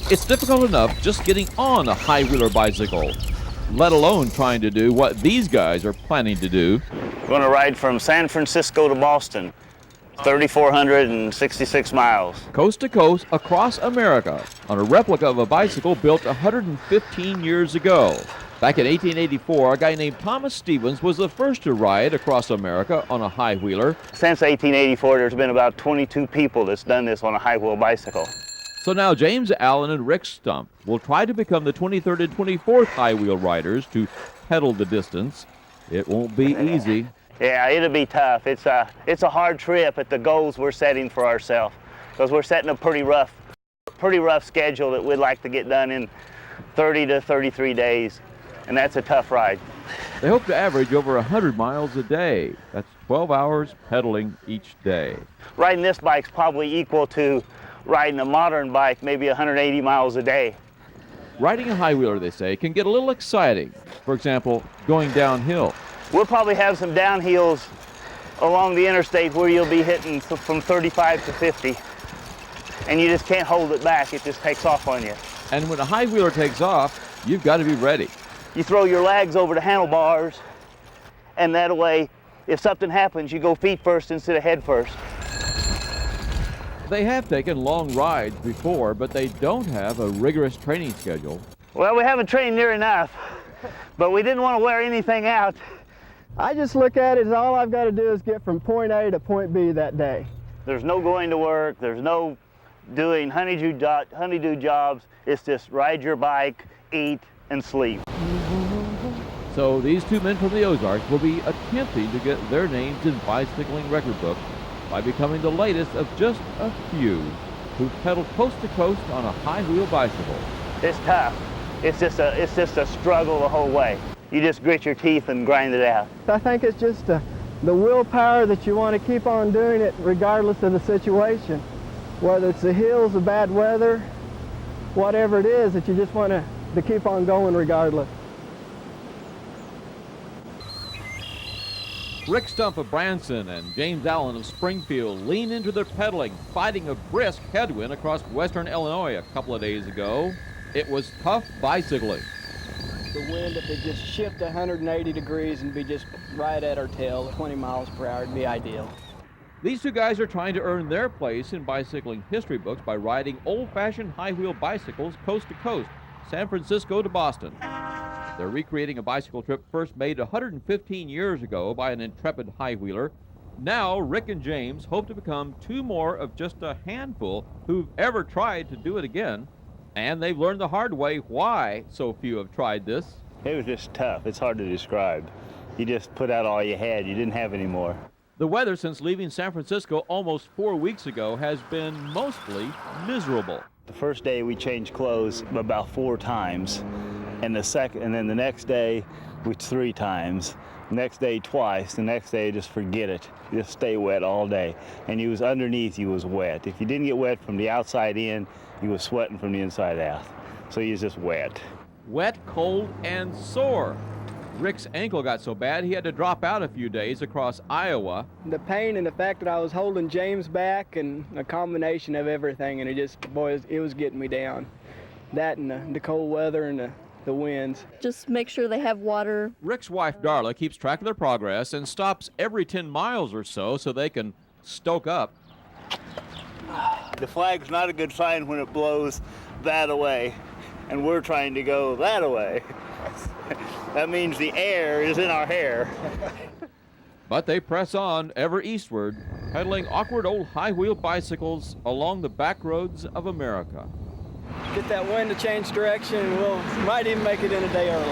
It's difficult enough just getting on a high-wheeler bicycle, let alone trying to do what these guys are planning to do. We're going to ride from San Francisco to Boston, 3,466 miles. Coast to coast across America on a replica of a bicycle built 115 years ago. Back in 1884, a guy named Thomas Stevens was the first to ride across America on a high-wheeler. Since 1884, there's been about 22 people that's done this on a high-wheel bicycle. So now James Allen and Rick Stump will try to become the 23rd and 24th high-wheel riders to pedal the distance. It won't be easy. Yeah, it'll be tough. It's a hard trip at the goals we're setting for ourselves, because we're setting a pretty rough schedule that we'd like to get done in 30 to 33 days, and that's a tough ride. They hope to average over 100 miles a day. That's 12 hours pedaling each day. Riding this bike's probably equal to riding a modern bike, maybe 180 miles a day. Riding a high-wheeler, they say, can get a little exciting. For example, going downhill. We'll probably have some downhills along the interstate where you'll be hitting from 35 to 50, and you just can't hold it back. It just takes off on you. And when a high-wheeler takes off, you've got to be ready. You throw your legs over the handlebars, and that way, if something happens, you go feet first instead of head first. They have taken long rides before, but they don't have a rigorous training schedule. Well, we haven't trained near enough, but we didn't want to wear anything out. I just look at it as all I've got to do is get from point A to point B that day. There's no going to work, there's no doing honeydew jobs. It's just ride your bike, eat, and sleep. So these two men from the Ozarks will be attempting to get their names in bicycling record books by becoming the latest of just a few who pedal coast to coast on a high-wheel bicycle. It's tough. It's just a struggle the whole way. You just grit your teeth and grind it out. I think it's just the willpower that you want to keep on doing it regardless of the situation. Whether it's the hills, the bad weather, whatever it is, that you just want to keep on going regardless. Rick Stump of Branson and James Allen of Springfield lean into their pedaling, fighting a brisk headwind across western Illinois a couple of days ago. It was tough bicycling. The wind, if it just shift 180 degrees and be just right at our tail, 20 miles per hour would be ideal. These two guys are trying to earn their place in bicycling history books by riding old-fashioned high-wheel bicycles coast to coast, San Francisco to Boston. They're recreating a bicycle trip first made 115 years ago by an intrepid high-wheeler. Now, Rick and James hope to become two more of just a handful who've ever tried to do it again. And they've learned the hard way why so few have tried this. It was just tough. It's hard to describe. You just put out all you had. You didn't have any more. The weather since leaving San Francisco almost 4 weeks ago has been mostly miserable. The first day we changed clothes about 4 times, and then the next day 3 times. Next day twice. The next day just forget it. Just stay wet all day. And you was underneath, you was wet. If you didn't get wet from the outside in, you was sweating from the inside out. So you was just wet. Wet, cold, and sore. Rick's ankle got so bad he had to drop out a few days across Iowa. The pain and the fact that I was holding James back and a combination of everything, and it was getting me down. That and the cold weather and the winds. Just make sure they have water. Rick's wife, Darla, keeps track of their progress and stops every 10 miles or so they can stoke up. The flag's not a good sign when it blows that away, and we're trying to go that away. That means the air is in our hair. But they press on ever eastward, pedaling awkward old high-wheel bicycles along the back roads of America. Get that wind to change direction, and might even make it in a day early.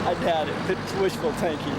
I doubt it. It's wishful thinking.